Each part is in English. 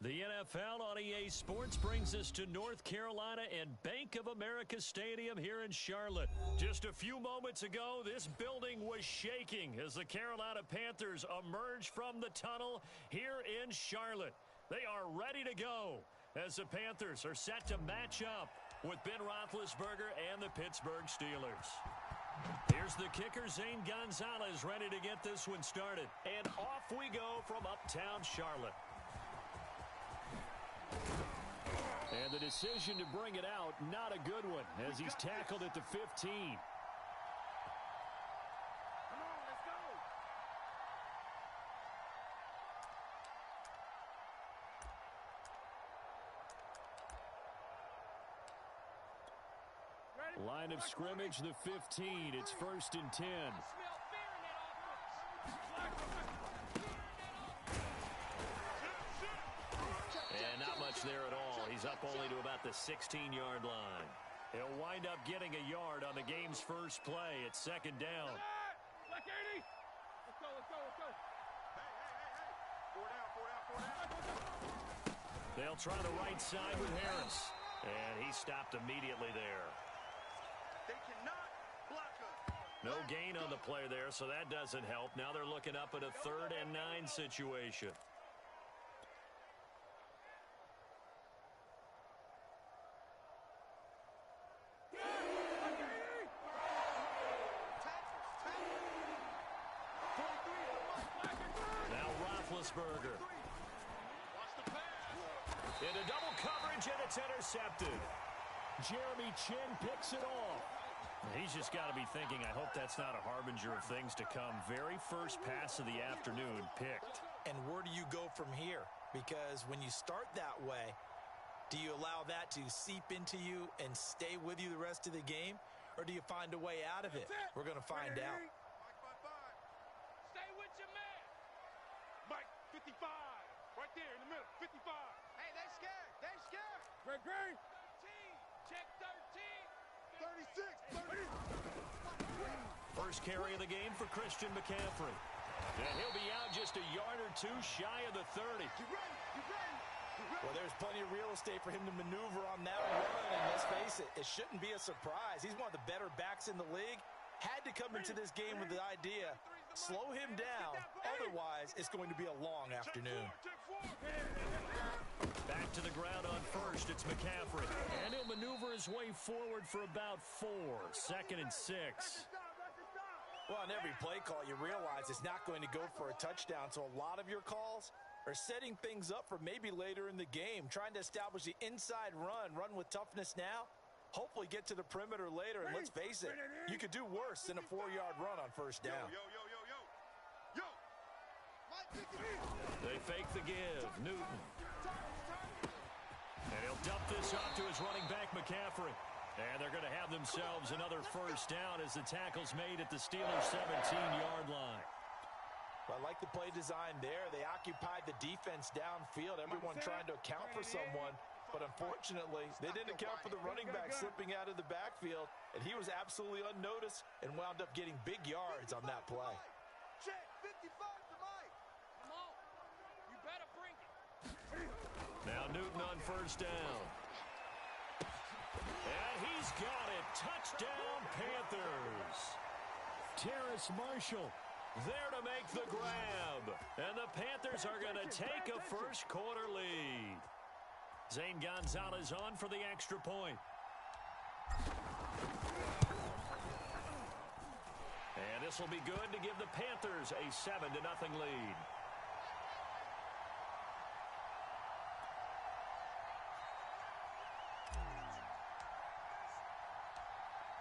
The NFL on EA Sports brings us to North Carolina and Bank of America Stadium here in Charlotte. Just a few moments ago, this building was shaking as the Carolina Panthers emerged from the tunnel here in Charlotte. They are ready to go as the Panthers are set to match up with Ben Roethlisberger and the Pittsburgh Steelers. Here's the kicker, Zane Gonzalez, ready to get this one started. And off we go from uptown Charlotte. And the decision to bring it out, not a good one, as he's tackled at the 15. Come on, let's go. Line of scrimmage, the 15. It's 1st and 10. And not much there at all. He's up only to about the 16-yard line. He'll wind up getting a yard on the game's first play. It's 2nd down. Black 80. Let's go. Hey. 4 down. They'll try the right side with Harris. And he stopped immediately there. They cannot block us. No gain on the play there, so that doesn't help. Now they're looking up at a 3rd and 9 situation. Roethlisberger. Into double coverage, and it's intercepted. Jeremy Chin picks it off. He's just got to be thinking, I hope that's not a harbinger of things to come. Very first pass of the afternoon picked. And where do you go from here? Because when you start that way, do you allow that to seep into you and stay with you the rest of the game? Or do you find a way out of it? We're going to find out. Stay with your man. Mike, 55. Right there in the middle, 55. Hey, they scared. Green. 13. Check 13. 36. 30. First carry of the game for Christian McCaffrey. And he'll be out just a yard or two shy of the 30. You ready? Well, there's plenty of real estate for him to maneuver on that run, and let's face it, it shouldn't be a surprise. He's one of the better backs in the league. Had to come into this game with the idea, slow him down, otherwise it's going to be a long afternoon. Back to the ground on first, it's McCaffrey. And he'll maneuver his way forward for about 4, 2nd and 6. Well, on every play call, you realize it's not going to go for a touchdown, so a lot of your calls are setting things up for maybe later in the game, trying to establish the inside run with toughness now, hopefully get to the perimeter later, and let's face it, you could do worse than a 4-yard run on first down. Yo. They fake the give, Newton. And he'll dump this off to his running back, McCaffrey. And they're going to have themselves another first down as the tackle's made at the Steelers' 17-yard line. Well, I like the play design there. They occupied the defense downfield, everyone trying to account for someone. But unfortunately, they didn't account for the running back slipping out of the backfield, and he was absolutely unnoticed and wound up getting big yards on that play. Check 55 for Mike. Come on. You better bring it. Now Newton on first down. And he's got it. Touchdown, Panthers. Terrace Marshall there to make the grab. And the Panthers are going to take a first quarter lead. Zane Gonzalez on for the extra point. And this will be good to give the Panthers a 7-0 lead.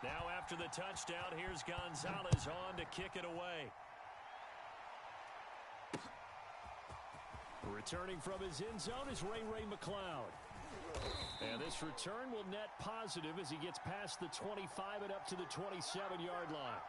Now after the touchdown, here's Gonzalez on to kick it away. Returning from his end zone is Ray McLeod. And this return will net positive as he gets past the 25 and up to the 27-yard line.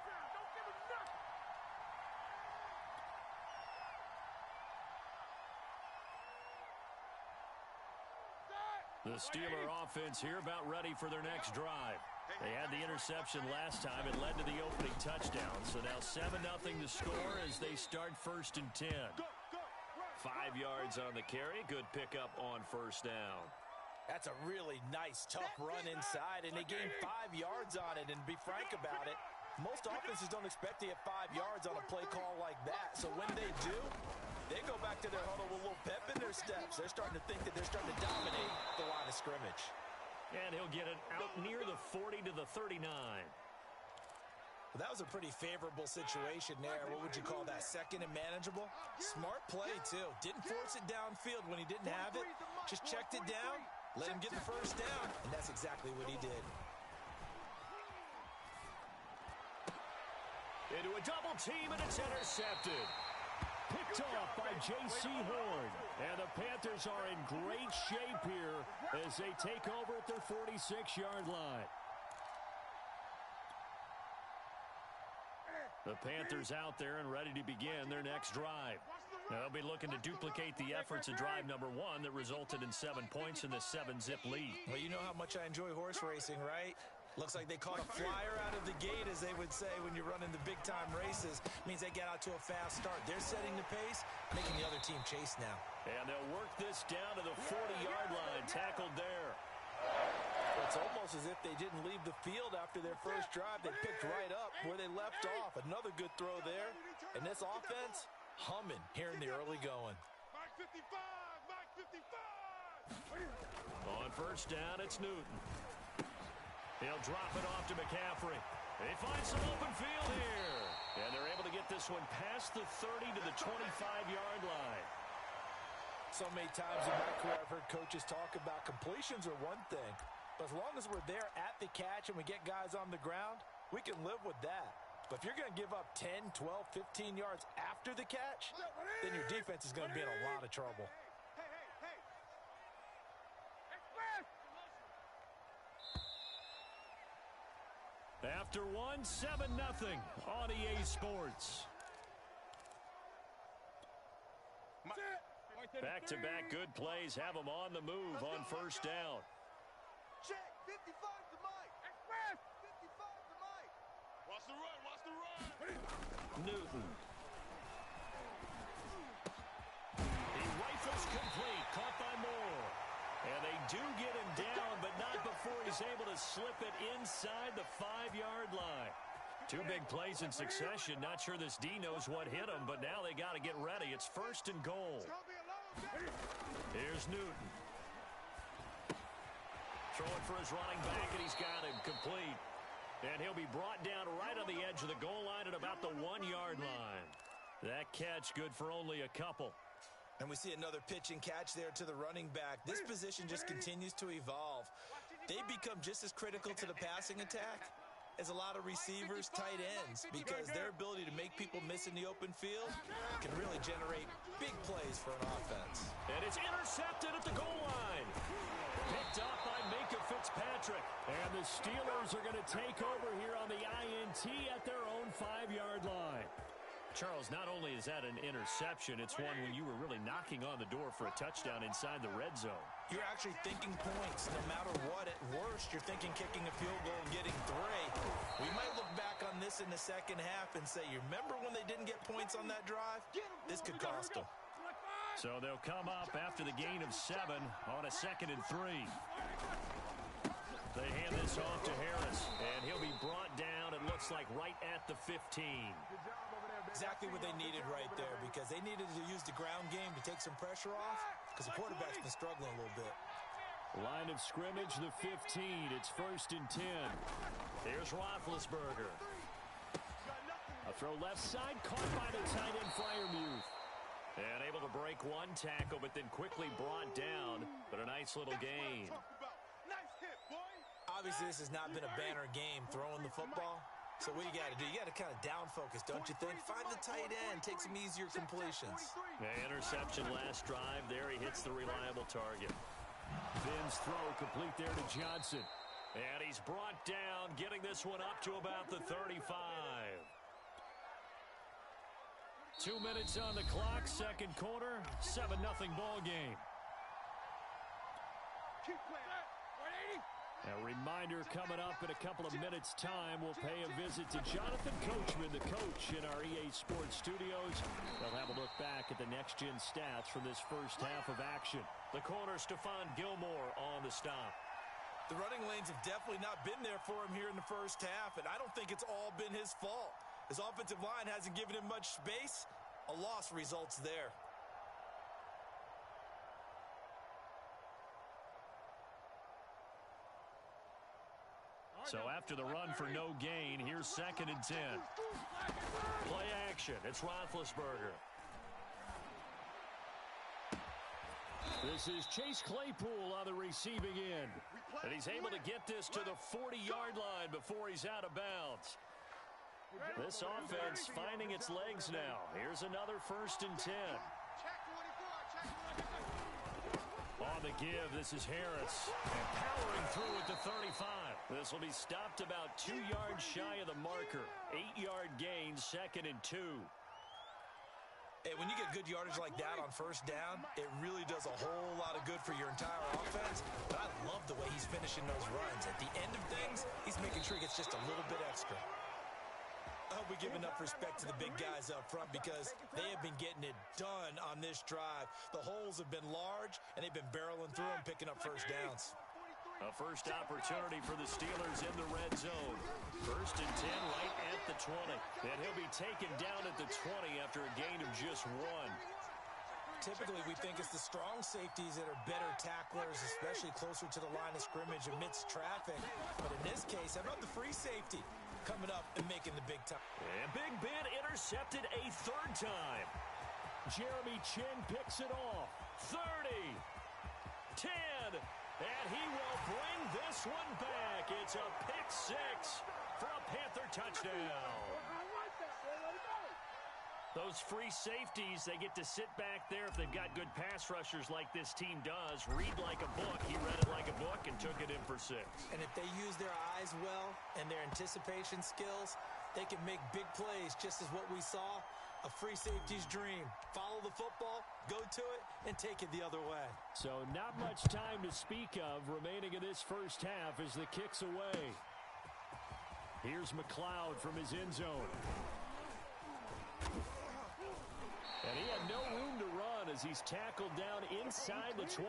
The Steeler offense here about ready for their next drive. They had the interception last time. It led to the opening touchdown. So now 7-0 to score as they start 1st and 10. 5 yards on the carry. Good pickup on first down. That's a really nice, tough run inside, and they gained 5 yards on it. And to be frank about it, most offenses don't expect to get 5 yards on a play call like that. So when they do, they go back to their huddle with a little pep in their steps. They're starting to think that they're starting to dominate the line of scrimmage. And he'll get it out near the 40 to the 39. Well, that was a pretty favorable situation there. What would you call that? Second and manageable? Smart play, too. Didn't force it downfield when he didn't have it. Just checked it down, let him get the first down, and that's exactly what he did. Into a double team, and it's intercepted. Picked off by J.C. Horn. And the Panthers are in great shape here as they take over at their 46-yard line. The Panthers out there and ready to begin their next drive. Now, they'll be looking to duplicate the efforts of drive number 1 that resulted in 7 points in the 7-zip lead. Well, you know how much I enjoy horse racing, right? Looks like they caught a flyer out of the gate, as they would say when you're running the big-time races. Means they get out to a fast start. They're setting the pace, making the other team chase now. And they'll work this down to the 40-yard line. Tackled there. It's almost as if they didn't leave the field after their first drive. They picked right up where they left off. Another good throw there. And this offense, humming here in the early going. Mike 55! Mike 55! On first down, it's Newton. He'll drop it off to McCaffrey. They find some open field here. And they're able to get this one past the 30 to the 25-yard line. So many times in my career, I've heard coaches talk about completions are one thing. But as long as we're there at the catch and we get guys on the ground, we can live with that. But if you're going to give up 10, 12, 15 yards after the catch, then your defense is going to be in a lot of trouble. After one, 7-0 on EA Sports. Back-to-back good plays have them on the move on first down. Check, 55 to Mike. Express, 55 to Mike. Watch the run, watch the run. Newton. He rifles complete, caught by Moore. And they do get him down, but not before he's able to slip it inside the 5-yard line. 2 big plays in succession. Not sure this D knows what hit him, but now they got to get ready. It's first and goal. Here's Newton. Throwing for his running back, and he's got him complete. And he'll be brought down right on the edge of the goal line at about the 1-yard line. That catch good for only a couple. And we see another pitch and catch there to the running back. This position just continues to evolve. They become just as critical to the passing attack as a lot of receivers, tight ends, because their ability to make people miss in the open field can really generate big plays for an offense. And it's intercepted at the goal line. Picked up by Minka Fitzpatrick. And the Steelers are going to take over here on the INT at their own 5-yard line. Charles, not only is that an interception, it's one when you were really knocking on the door for a touchdown inside the red zone. You're actually thinking points no matter what. At worst, you're thinking kicking a field goal and getting 3. We might look back on this in the second half and say, you remember when they didn't get points on that drive? This could cost them. So they'll come up after the gain of 7 on a 2nd and 3. They hand this off to Harris, and he'll be brought down, it looks like, right at the 15. Exactly what they needed right there, because they needed to use the ground game to take some pressure off, because the quarterback's been struggling a little bit. Line of scrimmage, the 15. It's 1st and 10. Here's Roethlisberger. A throw left side, caught by the tight end Freiermuth. And able to break one tackle, but then quickly brought down. But a nice little gain. Obviously, this has not been a banner game throwing the football. So what you got to do, you got to kind of down focus, don't you think? Find the tight end, take some easier completions. Interception last drive there. He hits the reliable target. Finn's throw complete there to Johnson. And he's brought down, getting this one up to about the 35. 2 minutes on the clock, second quarter, 7-0 ball game. Keep playing. 180. A reminder coming up in a couple of minutes' time. We'll pay a visit to Jonathan Coachman, the coach in our EA Sports studios. They'll have a look back at the next-gen stats from this first half of action. The corner, Stephon Gilmore on the stop. The running lanes have definitely not been there for him here in the first half, and I don't think it's all been his fault. His offensive line hasn't given him much space. A loss results there. So after the run for no gain, here's 2nd and 10. Play action. It's Roethlisberger. This is Chase Claypool on the receiving end. And he's able to get this to the 40-yard line before he's out of bounds. This offense finding its legs now. Here's another 1st and 10. On the give, this is Harris. And powering through at the 35. This will be stopped about 2 yards shy of the marker. 8-yard gain, 2nd and 2. Hey, when you get good yardage like that on first down, it really does a whole lot of good for your entire offense. But I love the way he's finishing those runs. At the end of things, he's making sure he gets just a little bit extra. I hope we give enough respect to the big guys up front because they have been getting it done on this drive. The holes have been large, and they've been barreling through them, picking up first downs. A first opportunity for the Steelers in the red zone. 1st and 10 right at the 20. And he'll be taken down at the 20 after a gain of just 1. Typically, we think it's the strong safeties that are better tacklers, especially closer to the line of scrimmage amidst traffic. But in this case, how about the free safety coming up and making the big time? And Big Ben intercepted a 3rd time. Jeremy Chin picks it off. 30. 10. And he will bring this one back. It's a pick 6 for a Panther touchdown. Those free safeties, they get to sit back there if they've got good pass rushers like this team does. Read like a book. He read it like a book and took it in for 6. And if they use their eyes well and their anticipation skills, they can make big plays, just as what we saw. A free safety's dream. Follow the football, go to it, and take it the other way. So not much time to speak of remaining in this first half as the kick's away. Here's McLeod from his end zone. And he had no room to run as he's tackled down inside the 20.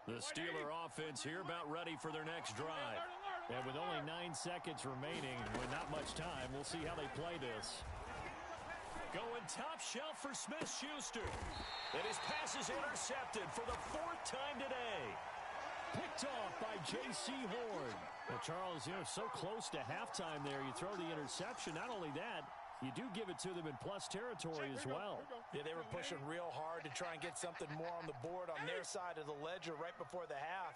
The Steeler offense here about ready for their next drive. And with only 9 seconds remaining, with not much time, we'll see how they play this. Going top shelf for Smith-Schuster. And his pass is intercepted for the 4th time today. Picked off by J.C. Horn. Well, Charles, so close to halftime there. You throw the interception. Not only that, you do give it to them in plus territory as well. Yeah, they were pushing real hard to try and get something more on the board on their side of the ledger right before the half.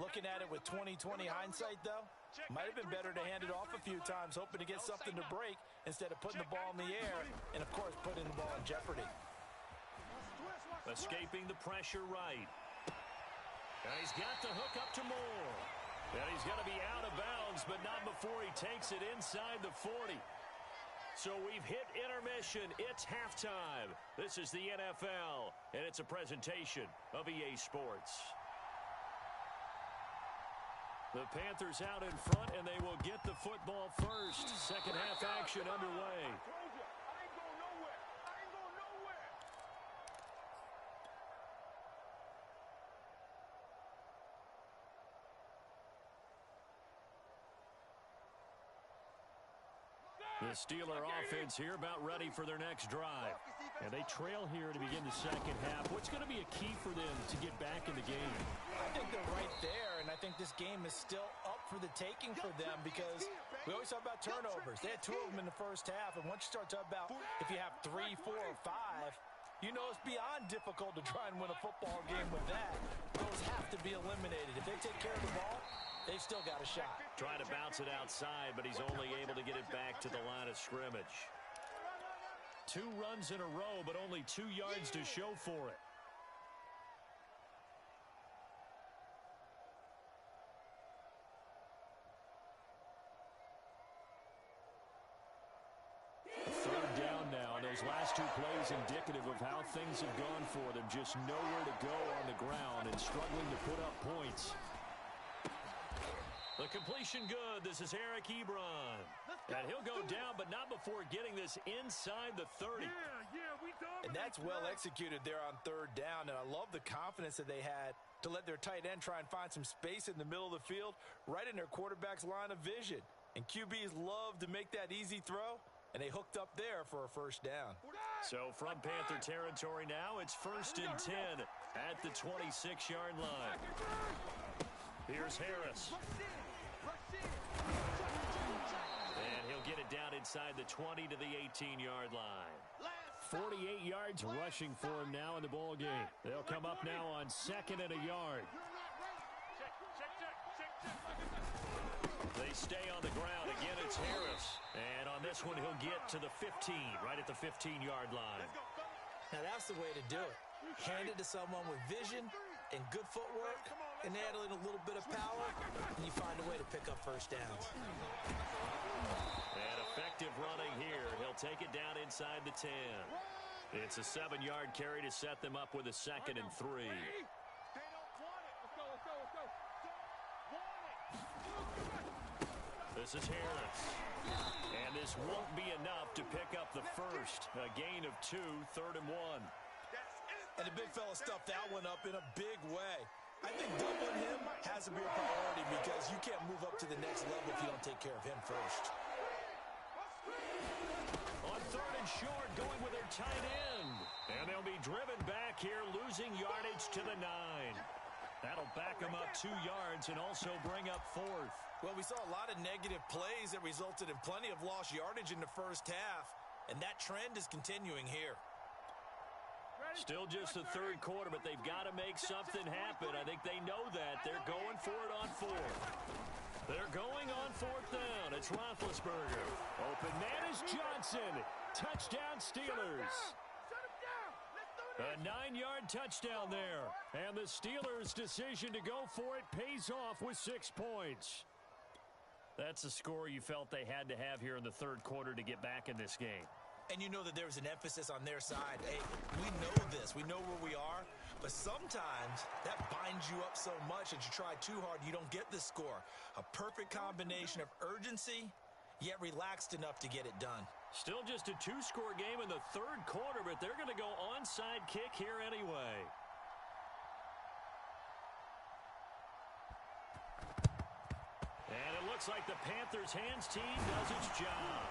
Looking at it with 20/20 hindsight, though, might have been better to hand it off a few times, hoping to get something to break instead of putting the ball in the air and, of course, putting the ball in jeopardy. Escaping the pressure right. And he's got the hook up to Moore. And he's going to be out of bounds, but not before he takes it inside the 40. So we've hit intermission. It's halftime. This is the NFL, and it's a presentation of EA Sports. The Panthers out in front, and they will get the football first. Second half action underway. The Steeler offense here about ready for their next drive. And they trail here to begin the second half. What's going to be a key for them to get back in the game? I think they're right there, and I think this game is still up for the taking for them because we always talk about turnovers. They had 2 of them in the first half, and once you start talking about if you have 3, 4, or 5, you know it's beyond difficult to try and win a football game with that. Those have to be eliminated. If they take care of the ball, they've still got a shot. Trying to bounce it outside, but he's only able to get it back to the line of scrimmage. 2 runs in a row, but only 2 yards to show for it. those last two plays indicative of how things have gone for them. Just nowhere to go on the ground and struggling to put up points. The completion good. This is Eric Ebron. And he'll go down, but not before getting this inside the 30. And that's well executed there on third down. And I love the confidence that they had to let their tight end try and find some space in the middle of the field, right in their quarterback's line of vision. And QBs love to make that easy throw. And they hooked up there for a first down. So from Panther territory now, it's 1st and 10 at the 26-yard line. Here's Harris. And he'll get it down inside the 20 to the 18-yard line. 48 yards rushing for him now in the ball game. They'll come up now on 2nd and a yard. They stay on the ground. Again, it's Harris. And on this one, he'll get to the 15, right at the 15-yard line. Now, that's the way to do it. Hand it to someone with vision and good footwork, and add in a little bit of power, and you find a way to pick up first downs. And effective running here. He'll take it down inside the 10. It's a 7-yard carry to set them up with a 2nd and 3. This is Harris. And this won't be enough to pick up the first. A gain of 2, 3rd and 1. And the big fella stuffed that one up in a big way. I think doubling him has to be a priority because you can't move up to the next level if you don't take care of him first. On 3rd and short, going with their tight end. And they'll be driven back here, losing yardage to the 9. That'll back them up 2 yards and also bring up 4th. Well, we saw a lot of negative plays that resulted in plenty of lost yardage in the first half, and that trend is continuing here. Still just the 3rd quarter, but they've got to make something happen. I think they know that. They're going for it on 4th. They're going on 4th down. It's Roethlisberger. Open man is Johnson. Touchdown Steelers. A 9-yard touchdown there. And the Steelers' decision to go for it pays off with 6 points. That's a score you felt they had to have here in the 3rd quarter to get back in this game. And you know that there was an emphasis on their side. Hey, we know this. We know where we are. But sometimes that binds you up so much that you try too hard, you don't get the score. A perfect combination of urgency, yet relaxed enough to get it done. Still just a 2-score game in the 3rd quarter, but they're going to go onside kick here anyway. And it looks like the Panthers' hands team does its job.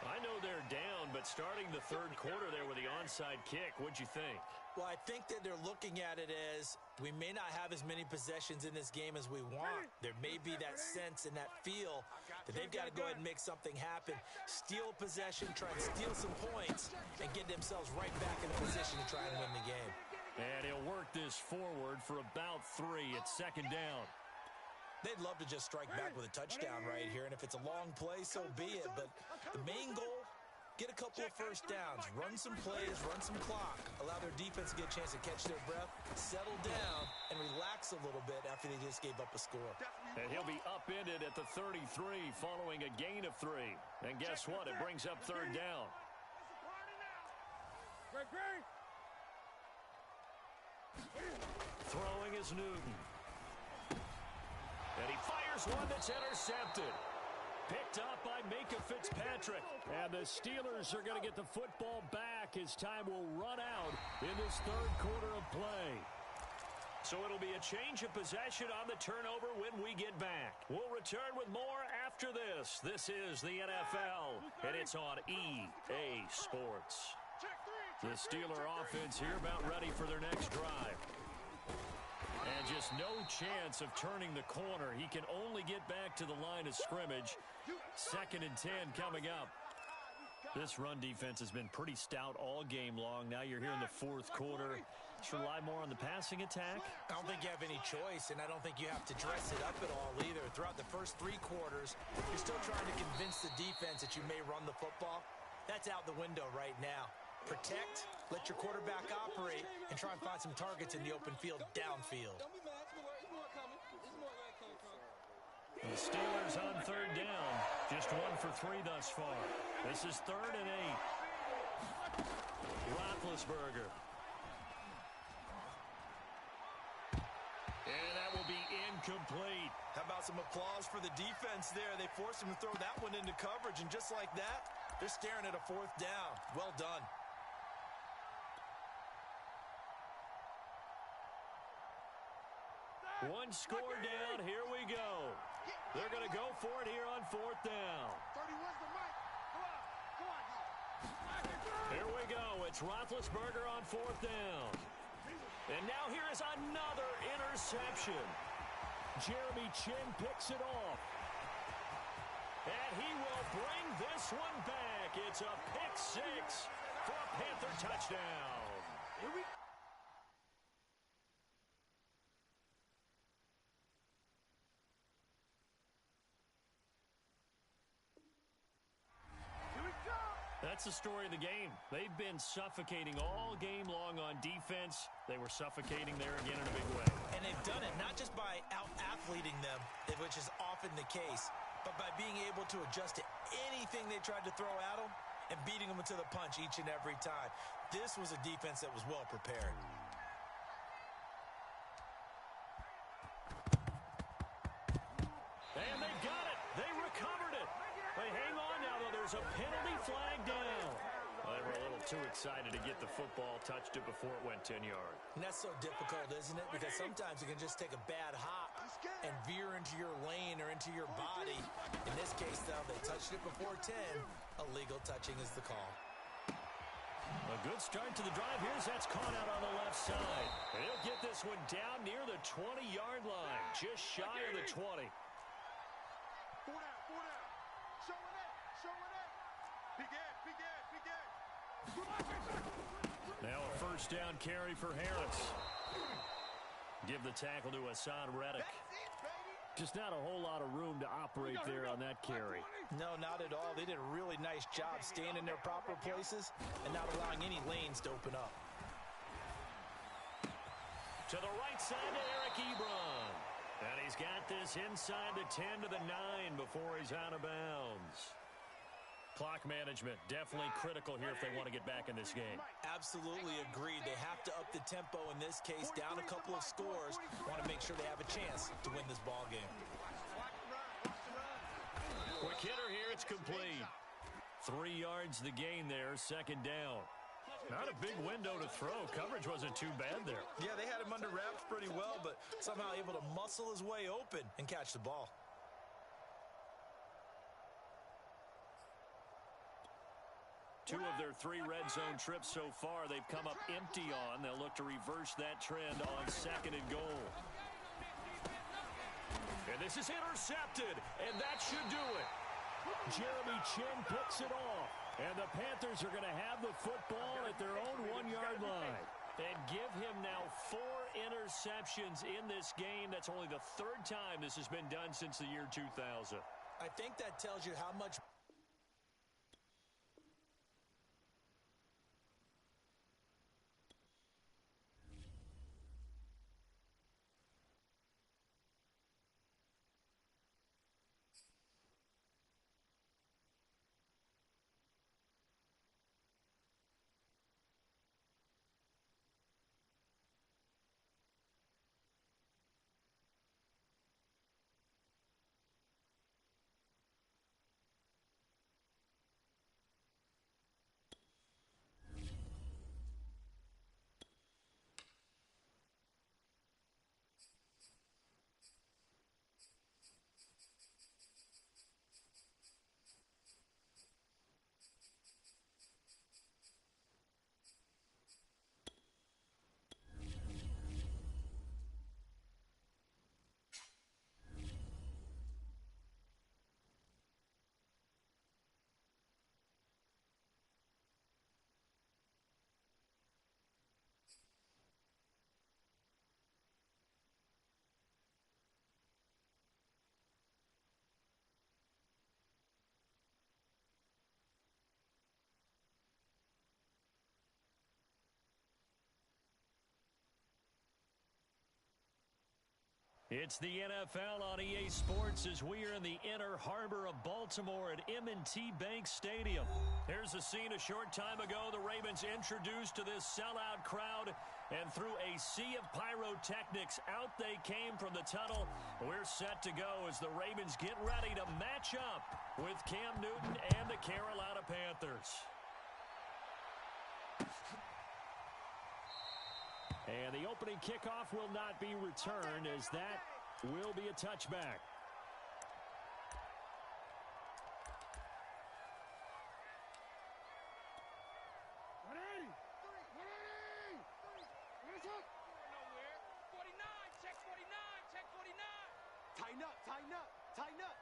I know they're down, but starting the 3rd quarter there with the onside kick, what'd you think? Well, I think that they're looking at it as we may not have as many possessions in this game as we want. There may be that sense and that feel that they've got to go ahead and make something happen. Steal possession, try and steal some points, and get themselves right back in a position to try and win the game. And he'll work this forward for about 3 at 2nd down. They'd love to just strike back with a touchdown right here, and if it's a long play, so be it. But the main goal, get a couple of first downs, run some plays, run some clock, allow their defense to get a chance to catch their breath, settle down, and relax a little bit after they just gave up a score. And he'll be upended at the 33 following a gain of 3. And guess what? It brings up 3rd down. Throwing is Newton. And he fires one that's intercepted. Picked up by Minka Fitzpatrick. And the Steelers are going to get the football back as time will run out in this 3rd quarter of play. So it'll be a change of possession on the turnover when we get back. We'll return with more after this. This is the NFL, and it's on EA Sports. The Steeler offense here about ready for their next drive. And just no chance of turning the corner. He can only get back to the line of scrimmage. 2nd and 10 coming up. This run defense has been pretty stout all game long. Now you're here in the 4th quarter. Just rely more on the passing attack. I don't think you have any choice, and I don't think you have to dress it up at all either. Throughout the first 3 quarters, you're still trying to convince the defense that you may run the football. That's out the window right now. Protect, let your quarterback operate, and try and find some targets in the open field downfield. The Steelers on third down. Just 1 for 3 thus far. This is 3rd and 8. Roethlisberger. And that will be incomplete. How about some applause for the defense there? They forced him to throw that one into coverage, and just like that, they're staring at a 4th down. Well done. One score down. Here we go. They're going to go for it here on 4th down. 31's the mic. Come on. Here we go. It's Roethlisberger on 4th down. And now here is another interception. Jeremy Chin picks it off. And he will bring this one back. It's a pick 6 for a Panther touchdown. Here we go. That's the story of the game. They've been suffocating all game long on defense. They were suffocating there again in a big way. And they've done it not just by out-athleting them, which is often the case, but by being able to adjust to anything they tried to throw at them and beating them to the punch each and every time. This was a defense that was well prepared. And they've got it. They recovered it. They hang on now, though. There's a penalty flag down. Well, they were a little too excited to get the football, touched it before it went 10 yards. And that's so difficult, isn't it? Because sometimes it can just take a bad hop and veer into your lane or into your body. In this case, though, they touched it before 10. Illegal touching is the call. A good start to the drive. That's caught out on the left side. And he'll get this one down near the 20-yard line, just shy of the 20. 4 down. Showing it. Big Now a first down carry for Harris. Give the tackle to Hassan Reddick. Just not a whole lot of room to operate there on that carry. No, not at all. They did a really nice job staying in their proper places and not allowing any lanes to open up. To the right side to Eric Ebron. And he's got this inside the 10 to the 9 before he's out of bounds. Clock management, definitely critical here if they want to get back in this game. Absolutely agreed. They have to up the tempo in this case, down a couple of scores. Want to make sure they have a chance to win this ball game. Quick hitter here, it's complete. 3 yards the gain there, 2nd down. Not a big window to throw. Coverage wasn't too bad there. Yeah, they had him under wraps pretty well, but somehow able to muscle his way open and catch the ball. Two of their 3 red zone trips so far, they've come up empty on. They'll look to reverse that trend on 2nd and goal. And this is intercepted, and that should do it. Jeremy Chin picks it off, and the Panthers are going to have the football at their own 1-yard line. And give him now 4 interceptions in this game. That's only the 3rd time this has been done since the year 2000. I think that tells you how much It's the NFL on EA Sports as we are in the inner harbor of Baltimore at M&T Bank Stadium. Here's a scene a short time ago. The Ravens introduced to this sellout crowd, and through a sea of pyrotechnics, out they came from the tunnel. We're set to go as the Ravens get ready to match up with Cam Newton and the Carolina Panthers. And the opening kickoff will not be returned, as that will be a touchback. Tighten up, tighten up, tighten up.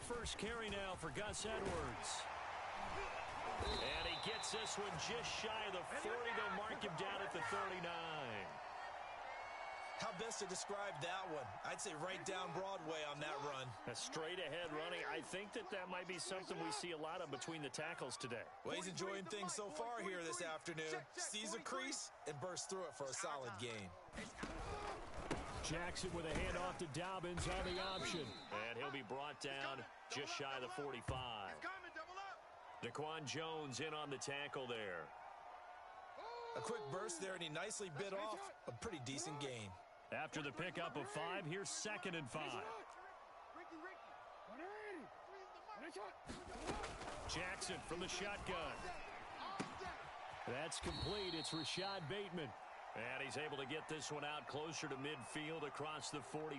First carry now for Gus Edwards. And he gets this one just shy of the 40. They'll mark him down at the 39. How best to describe that one? I'd say right down Broadway on that run. A straight-ahead running. I think that might be something we see a lot of between the tackles today. Well, he's enjoying things so far here this afternoon. Sees a crease and bursts through it for a solid gain. Jackson with a handoff to Dobbins on the option. And he'll be brought down just shy of the 45. Daquan Jones in on the tackle there. A quick burst there, and he nicely bit off a pretty decent gain. After the pickup of 5, here's 2nd and 5. Jackson from the shotgun. That's complete. It's Rashad Bateman. And he's able to get this one out closer to midfield across the 45.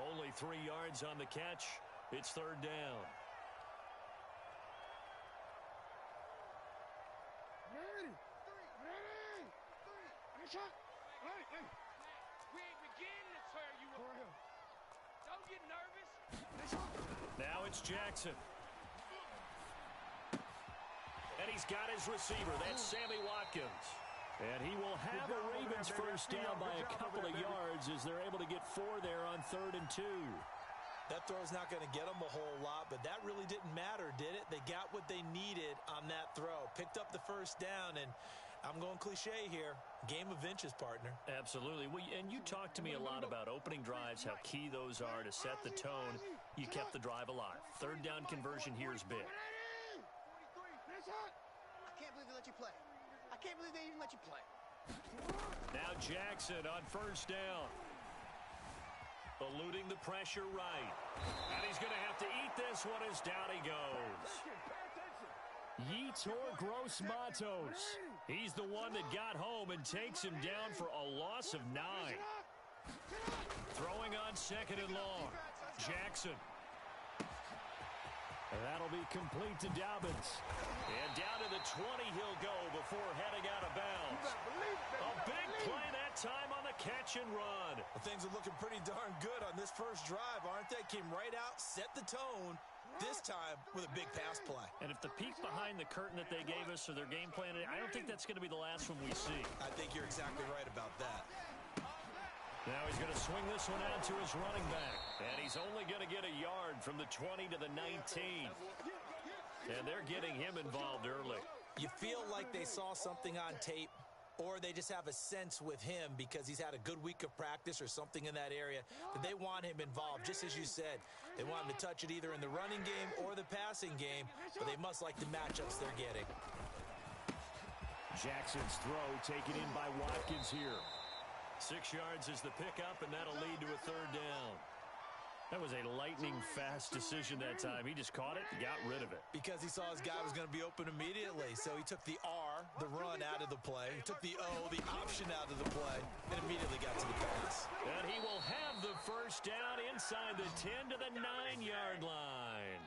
Only 3 yards on the catch. It's 3rd down. We ain't beginning to tear you up. Don't get nervous. Now it's Jackson. And he's got his receiver. That's Sammy Watkins. And he will have a Ravens first down by a couple of yards as they're able to get 4 there on 3rd and 2. That throw's not going to get them a whole lot, but that really didn't matter, did it? They got what they needed on that throw. Picked up the first down, and I'm going cliche here. Game of inches, partner. Absolutely. Well, and you talked to me a lot about opening drives, how key those are to set the tone. You kept the drive alive. 3rd down conversion here is big. I can't believe they let you play. I can't believe they even let you play. Now Jackson on 1st down. Eluding the pressure right. And he's going to have to eat this one as down he goes. Yetur Gross-Matos. He's the one that got home and takes him down for a loss of 9. Throwing on 2nd and long. Jackson. And that'll be complete to Dobbins. And down to the 20 he'll go before heading out of bounds. A big play that time on the catch and run. Well, things are looking pretty darn good on this first drive, aren't they? Came right out, set the tone, this time with a big pass play. And if the peek behind the curtain that they gave us or their game plan, I don't think that's going to be the last one we see. I think you're exactly right about that. Now he's going to swing this one out to his running back. And he's only going to get a yard from the 20 to the 19. And they're getting him involved early. You feel like they saw something on tape, or they just have a sense with him because he's had a good week of practice or something in that area that they want him involved. Just as you said, they want him to touch it either in the running game or the passing game, but they must like the matchups they're getting. Jackson's throw taken in by Watkins here. 6 yards is the pickup, and that'll lead to a 3rd down. That was a lightning-fast decision that time. He just caught it and got rid of it. Because he saw his guy was going to be open immediately. So he took the R, the run, out of the play. He took the O, the option, out of the play, and immediately got to the pass. And he will have the first down inside the 10 to the 9-yard line.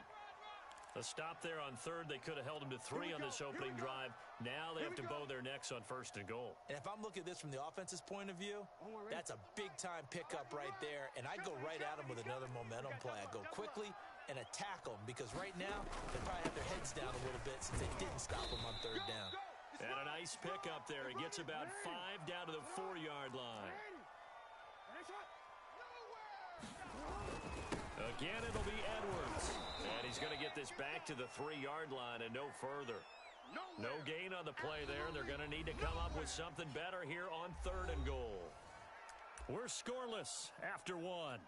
A stop there on 3rd. They could have held him to 3 on this opening drive. Now they have to bow their necks on 1st and goal. And if I'm looking at this from the offense's point of view, that's a big-time pickup right there. And I'd go right at him with another momentum play. I'd go quickly and attack them because right now they probably have their heads down a little bit since they didn't stop them on 3rd down. And a nice pickup there. He gets about 5 down to the 4-yard line. Again, it'll be Edwards. And he's going to get this back to the 3-yard line and no further. No gain on the play there. They're going to need to come up with something better here on 3rd and goal. We're scoreless after 1.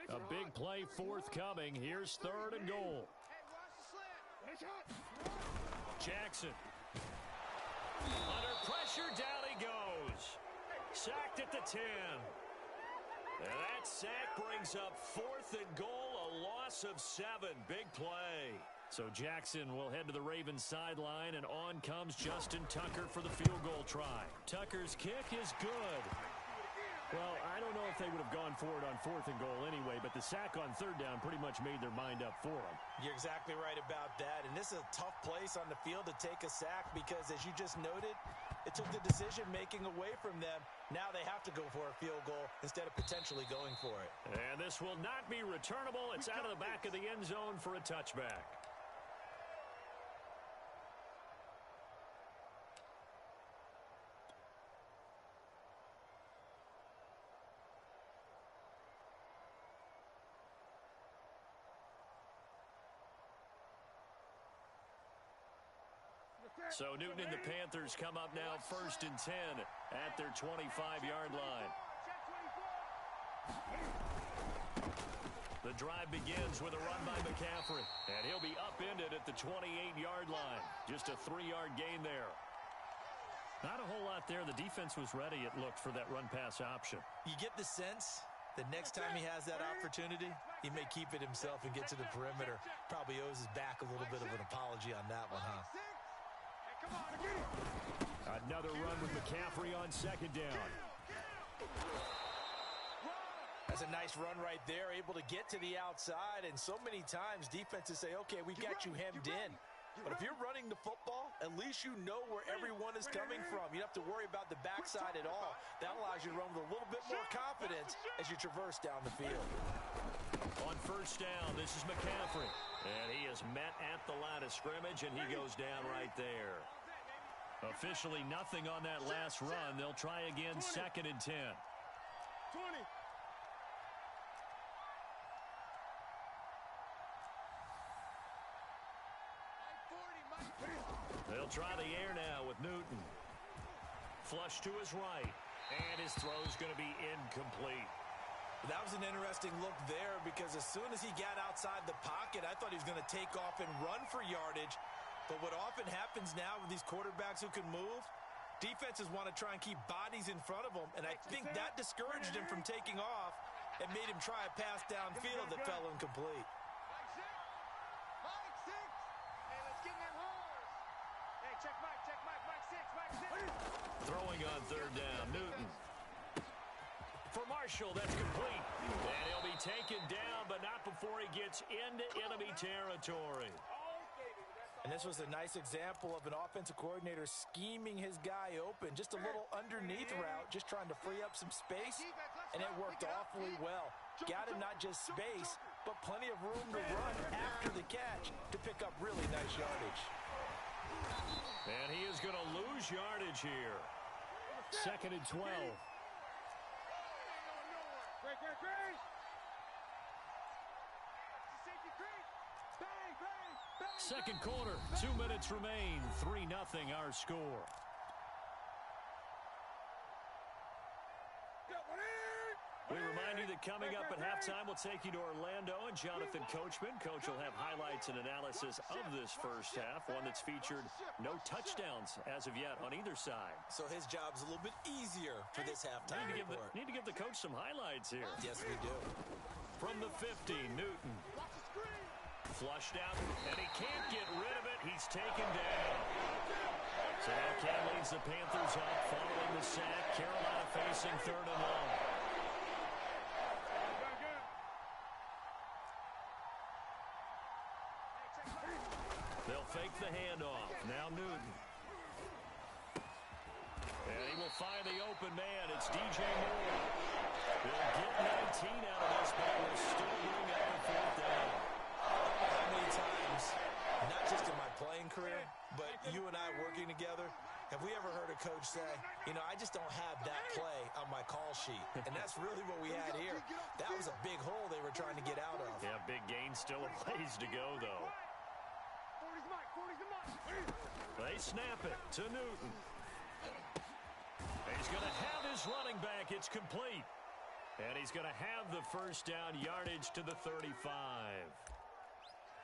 A big play forthcoming. Here's 3rd and goal. Jackson. Under pressure, down he goes. Sacked at the 10. And that sack brings up 4th and goal, a loss of 7. Big play. So Jackson will head to the Ravens sideline, and on comes Justin Tucker for the field goal try. Tucker's kick is good. Well, I don't know if they would have gone for it on 4th and goal anyway, but the sack on 3rd down pretty much made their mind up for them. You're exactly right about that, and this is a tough place on the field to take a sack because, as you just noted, it took the decision-making away from them. Now they have to go for a field goal instead of potentially going for it. And this will not be returnable. It's out of the back of the end zone for a touchback. So Newton and the Panthers come up now 1st and 10 at their 25-yard line. The drive begins with a run by McCaffrey, and he'll be upended at the 28-yard line. Just a 3-yard gain there. Not a whole lot there. The defense was ready, it looked, for that run-pass option. You get the sense that next time he has that opportunity, he may keep it himself and get to the perimeter. Probably owes his back a little bit of an apology on that one, huh? Another run with McCaffrey on 2nd down. That's a nice run right there, able to get to the outside, and so many times defenses say, okay, we got you hemmed in. But if you're running the football, at least you know where everyone is coming from. You don't have to worry about the backside at all. That allows you to run with a little bit more confidence as you traverse down the field. On 1st down, this is McCaffrey. And he is met at the line of scrimmage, and he goes down right there. Officially nothing on that last run. They'll try again 2nd and 10. 20. They'll try the air now with Newton. Flush to his right. And his throw's going to be incomplete. That was an interesting look there because as soon as he got outside the pocket, I thought he was going to take off and run for yardage. But what often happens now with these quarterbacks who can move, defenses want to try and keep bodies in front of them, and I think that discouraged him from taking off and made him try a pass downfield that fell incomplete. Throwing on 3rd down, Newton. For Marshall, that's complete. And he'll be taken down, but not before he gets into enemy territory. And this was a nice example of an offensive coordinator scheming his guy open. Just a little underneath route, just trying to free up some space, and it worked awfully well. Got him not just space, but plenty of room to run after the catch to pick up really nice yardage. And he is going to lose yardage here. 2nd and 12. Second quarter, 2 minutes remain. 3-0 our score. We remind you that coming up at halftime, we'll take you to Orlando and Jonathan Coachman. Coach will have highlights and analysis of this first half, one that's featured no touchdowns as of yet on either side. So his job's a little bit easier for this halftime report. Need to give the coach some highlights here. Yes, we do. From the 50, Newton. Flushed out, and he can't get rid of it. He's taken down. So now Ken leads the Panthers up following the sack. Carolina facing 3rd and long. They'll fake the handoff. Now Newton. And he will find the open man. It's DJ Moore. They'll get 19 out of this, but will still bring up a 4th down. How many times, not just in my playing career, but you and I working together, Have we ever heard a coach say, you know, I just don't have that play on my call sheet? And that's really what we had here. That was a big hole they were trying to get out of. Yeah, big gain, still a ways to go, though. They snap it to Newton. He's going to have his running back. It's complete. And he's going to have the first down yardage to the 35.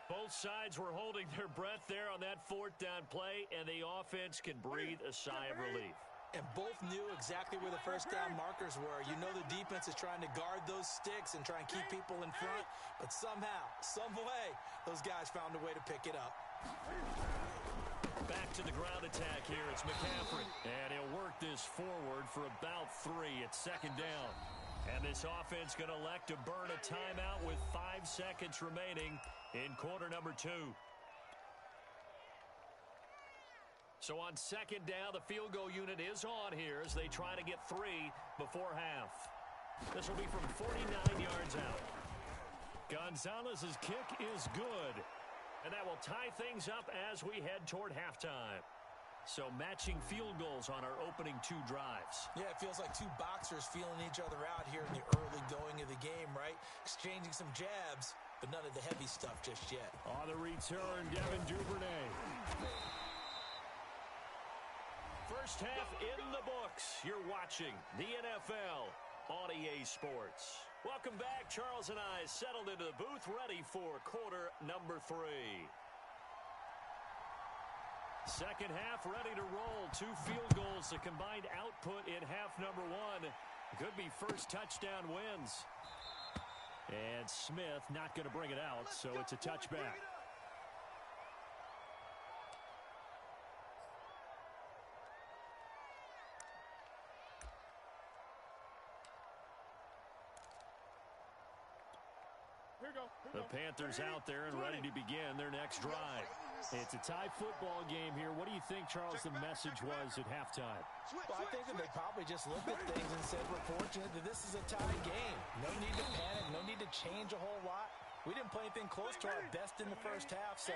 Both sides were holding their breath there on that fourth down play, and the offense can breathe a sigh of relief. And both knew exactly where the first down markers were. You know the defense is trying to guard those sticks and try and keep people in front, but somehow, some way, those guys found a way to pick it up. Back to the ground attack here. It's McCaffrey, and he'll work this forward for about 3 at second down. And this offense going to elect to burn a timeout with 5 seconds remaining in quarter number 2. So on second down, the field goal unit is on here as they try to get 3 before half. This will be from 49 yards out. Gonzalez's kick is good. And that will tie things up as we head toward halftime. So matching field goals on our opening 2 drives. Yeah, it feels like 2 boxers feeling each other out here in the early going of the game, right? Exchanging some jabs, but none of the heavy stuff just yet. On the return, Devin Duvernay. First half in the books. You're watching the NFL on EA Sports. Welcome back. Charles and I settled into the booth, ready for quarter number 3. Second half ready to roll. 2 field goals, the combined output in half number 1. Could be first touchdown wins. And Smith not going to bring it out, so it's a touchback. The Panthers out there and ready to begin their next drive. It's a tie football game here. What do you think, Charles, the message was at halftime? Well, I think that they probably just looked at things and said, we're fortunate that this is a tie game. No need to panic. No need to change a whole lot. We didn't play anything close to our best in the first half, so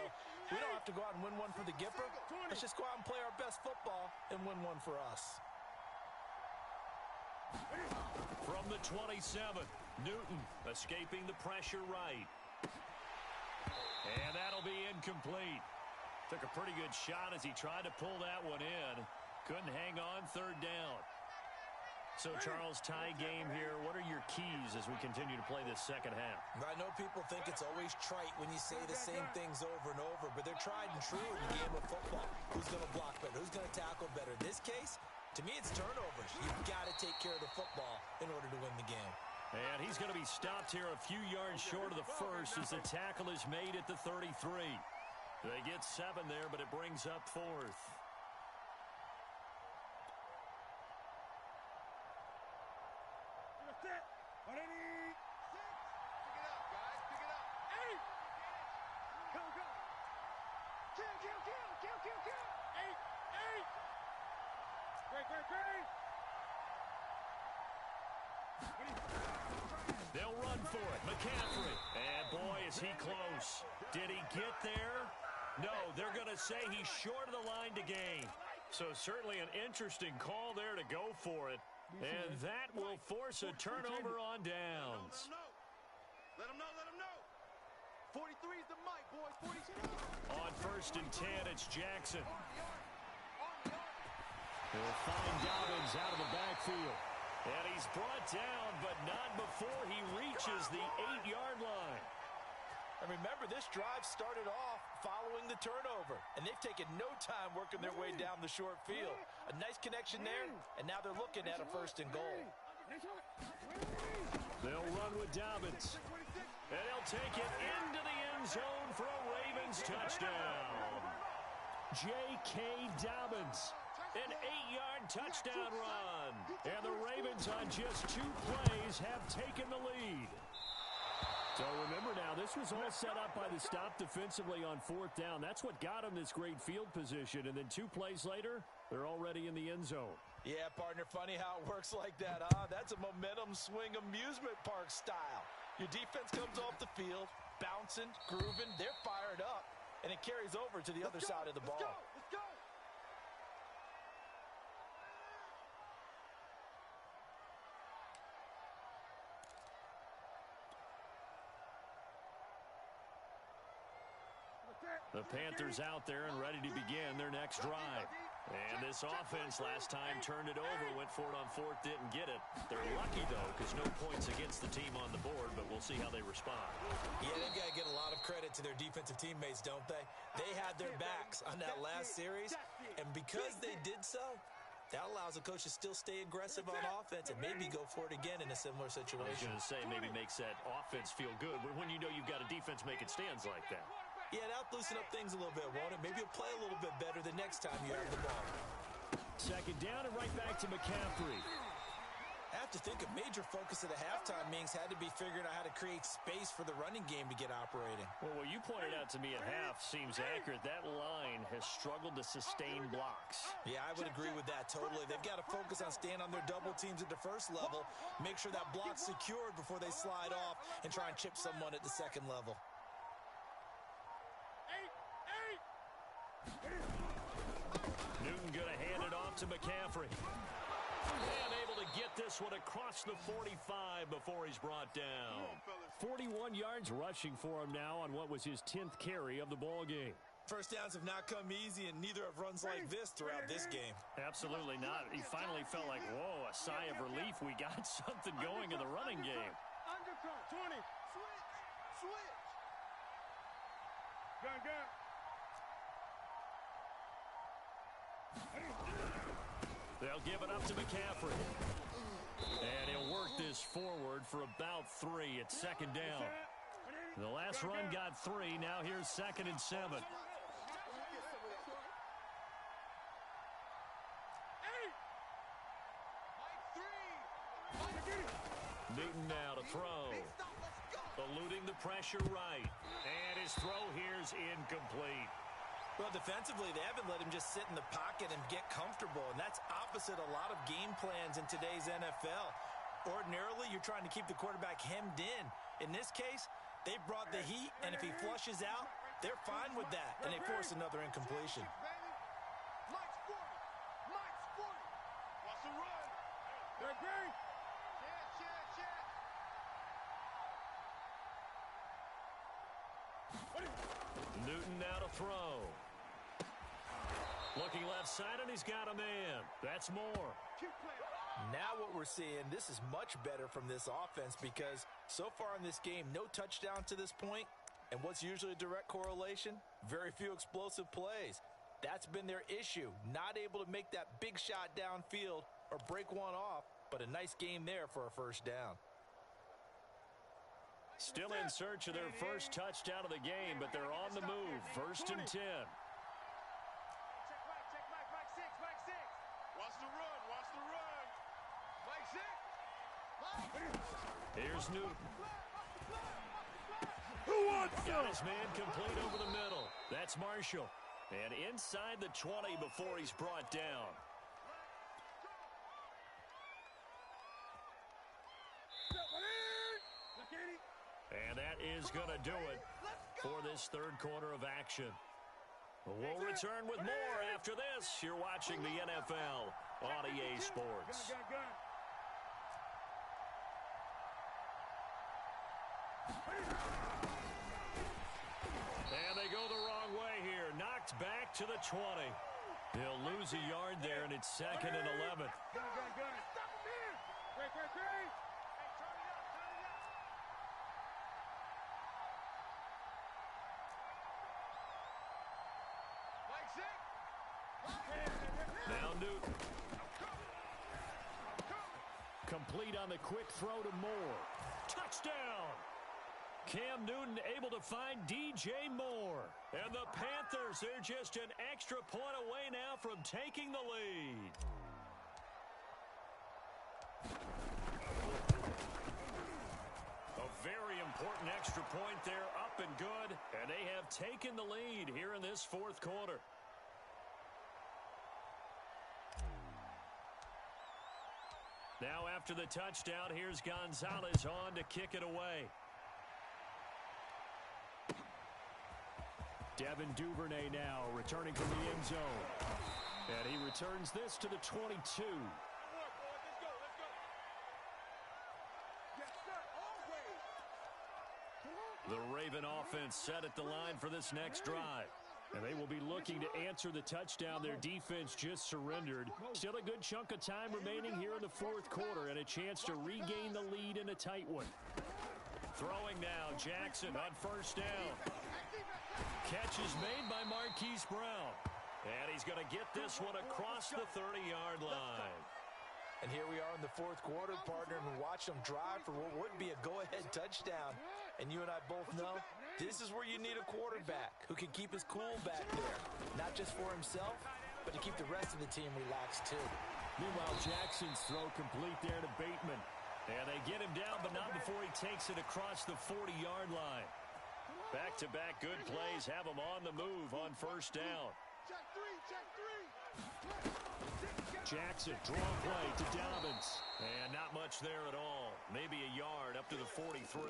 we don't have to go out and win one for the Gipper. Let's just go out and play our best football and win one for us. From the 27, Newton escaping the pressure right. And that'll be incomplete. Took a pretty good shot as he tried to pull that one in. Couldn't hang on third down. So, Charles, tie game here. What are your keys as we continue to play this second half? I know people think it's always trite when you say the same things over and over, but they're tried and true in the game of football. Who's going to block better? Who's going to tackle better? In this case, to me, it's turnovers. You've got to take care of the football in order to win the game. And he's going to be stopped here a few yards short of the first as the tackle is made at the 33. They get 7 there, but it brings up 4th. They'll run for it. McCaffrey. And boy, is he close. Did he get there? No, they're going to say he's short of the line to gain. So certainly an interesting call there to go for it. And that will force a turnover on downs. Let him know. 43 is the mic, boys. 42. On 1st and 10, it's Jackson. He'll find Dobbins out of the backfield. And he's brought down, but not before he reaches the 8-yard line. And remember, this drive started off following the turnover, and they've taken no time working their way down the short field. A nice connection there, and now they're looking at a 1st and goal. They'll run with Dobbins, and he'll take it into the end zone for a Ravens touchdown. J.K. Dobbins. An 8-yard touchdown run. And the Ravens on just 2 plays have taken the lead. So remember now, this was all set up by the stop defensively on 4th down. That's what got them this great field position. And then 2 plays later, they're already in the end zone. Yeah, partner, funny how it works like that, huh? That's a momentum swing amusement park style. Your defense comes off the field, bouncing, grooving, they're fired up, and it carries over to the other side of the ball. Let's go. The Panthers out there and ready to begin their next drive. And this offense last time turned it over, went for it on fourth, didn't get it. They're lucky, though, because no points against the team on the board, but we'll see how they respond. Yeah, they've got to get a lot of credit to their defensive teammates, don't they? They had their backs on that last series, and because they did so, that allows a coach to still stay aggressive on offense and maybe go for it again in a similar situation. I was going to say, maybe makes that offense feel good when you know you've got a defense making stands like that. Yeah, that'll loosen up things a little bit, won't it? Maybe you'll play a little bit better the next time you have the ball. Second down and right back to McCaffrey. I have to think a major focus of the halftime meetings had to be figuring out how to create space for the running game to get operating. Well, what you pointed out to me at half seems accurate. That line has struggled to sustain blocks. Yeah, I would agree with that totally. They've got to focus on staying on their double teams at the first level, make sure that block's secured before they slide off and try and chip someone at the second level. Newton going to hand it off to McCaffrey. And able to get this one across the 45 before he's brought down. 41 yards rushing for him now on what was his 10th carry of the ball game. First downs have not come easy, and neither have runs like this throughout this game. Absolutely not. He finally felt like, whoa, a sigh of relief. We got something going in the running game. Undercut. 20. Switch. Gun. They'll give it up to McCaffrey. And he'll work this forward for about 3 at second down. The last run got 3. Now here's 2nd and 7. Newton now to throw. Eluding the pressure right. And his throw here's incomplete. Well, defensively, they haven't let him just sit in the pocket and get comfortable, and that's opposite a lot of game plans in today's NFL. Ordinarily, you're trying to keep the quarterback hemmed in. In this case, they brought the heat, and if he flushes out, they're fine with that, and they force another incompletion. Mike's 40. Watch the run. They're big. Newton now to throw. Looking left side, and he's got a man. That's more. Now what we're seeing, this is much better from this offense because so far in this game, no touchdown to this point. And what's usually a direct correlation? Very few explosive plays. That's been their issue. Not able to make that big shot downfield or break one off, but a nice game there for a first down. Still in search of their first touchdown of the game, but they're on the move. 1st and 10. Watch the run. Mike 6. Here's Newton. Who wants Got his man complete over the middle. That's Marshall. And inside the 20 before he's brought down. And that is going to do it for this third quarter of action. We'll return with more after this. You're watching the NFL on EA Sports. And they go the wrong way here. Knocked back to the 20. They'll lose a yard there, and it's 2nd and 11. Stop him here. Great. Now Newton. Complete on the quick throw to Moore. Touchdown! Cam Newton able to find DJ Moore. And the Panthers, they're just an extra point away now from taking the lead. A very important extra point there, up and good. And they have taken the lead here in this fourth quarter. Now after the touchdown, here's Gonzalez on to kick it away. Devin Duvernay now returning from the end zone. And he returns this to the 22. The Raven offense set at the line for this next drive. And they will be looking to answer the touchdown their defense just surrendered. Still a good chunk of time remaining here in the fourth quarter and a chance to regain the lead in a tight one. Throwing now, Jackson on first down. Catch is made by Marquise Brown. And he's going to get this one across the 30-yard line. And here we are in the fourth quarter, partner, and watch them drive for what would be a go-ahead touchdown. And you and I both know this is where you need a quarterback who can keep his cool back there. Not just for himself, but to keep the rest of the team relaxed too. Meanwhile, Jackson's throw complete there to Bateman. And they get him down, but not before he takes it across the 40-yard line. Back-to-back good plays have him on the move on first down. Check three. Jackson, draw play to Dobbins. And not much there at all. Maybe a yard up to the 43.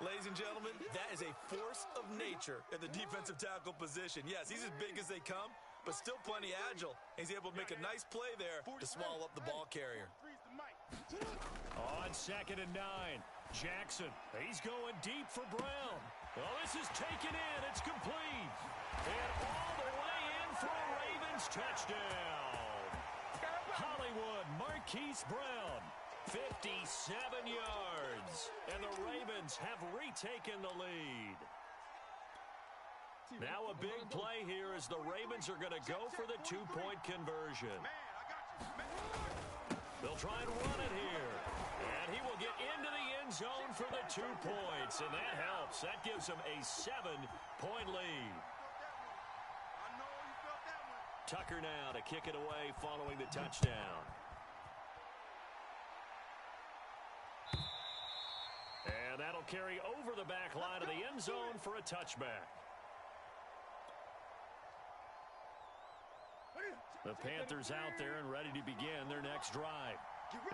Ladies and gentlemen, that is a force of nature in the defensive tackle position. Yes, he's as big as they come, but still plenty agile. He's able to make a nice play there to swallow up the ball carrier. On 2nd and 9, Jackson. He's going deep for Brown. Oh, this is taken in. It's complete. And all the way in for a Ravens touchdown. Hollywood Marquise Brown, 57 yards. And the Ravens have retaken the lead. Now a big play here as the Ravens are going to go for the two-point conversion. They'll try and run it here. And he will get into the end zone for the 2 points. And that helps. That gives them a 7-point lead. Tucker now to kick it away following the touchdown. And that'll carry over the back line of the end zone for a touchback. The Panthers out there and ready to begin their next drive.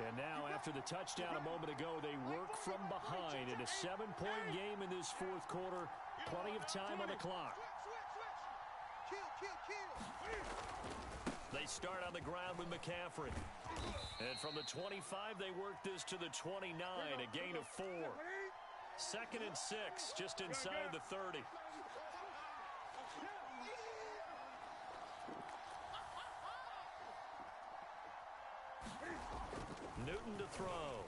And now, after the touchdown a moment ago, they work from behind in a 7-point game in this fourth quarter. Plenty of time on the clock. They start on the ground with McCaffrey. And from the 25, they work this to the 29, a gain of 4. 2nd and 6, just inside the 30. Newton to throw.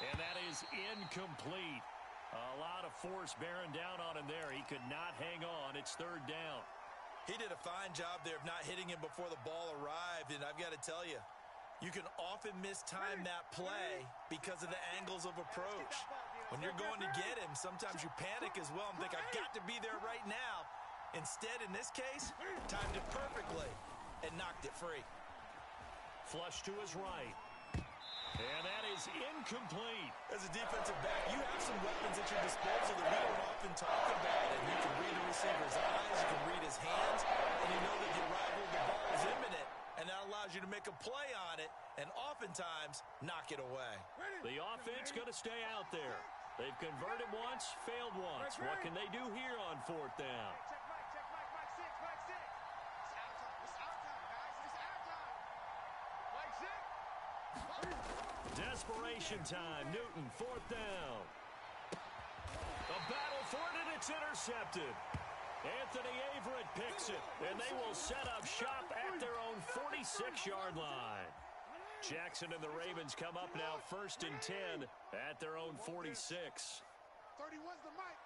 And that is incomplete. A lot of force bearing down on him there. He could not hang on. It's 3rd down. He did a fine job there of not hitting him before the ball arrived. And I've got to tell you, you can often mistime that play because of the angles of approach. When you're going to get him, sometimes you panic as well and think, I've got to be there right now. Instead, in this case, timed it perfectly and knocked it free. Flush to his right. And that is incomplete. As a defensive back, you have some weapons at your disposal that we don't often talk about. And you can read the receiver's eyes, you can read his hands, and you know that the arrival of the ball is imminent. And that allows you to make a play on it and oftentimes knock it away. The offense going to stay out there. They've converted once, failed once. What can they do here on 4th down? Desperation time. Newton, 4th down. A battle for it, and it's intercepted. Anthony Averett picks it, and they will set up shop at their own 46-yard line. Jackson and the Ravens come up now 1st and 10 at their own 46. 31's the mic.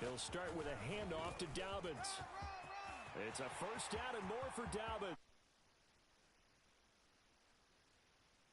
He'll start with a handoff to Dobbins. It's a 1st down and more for Dobbins.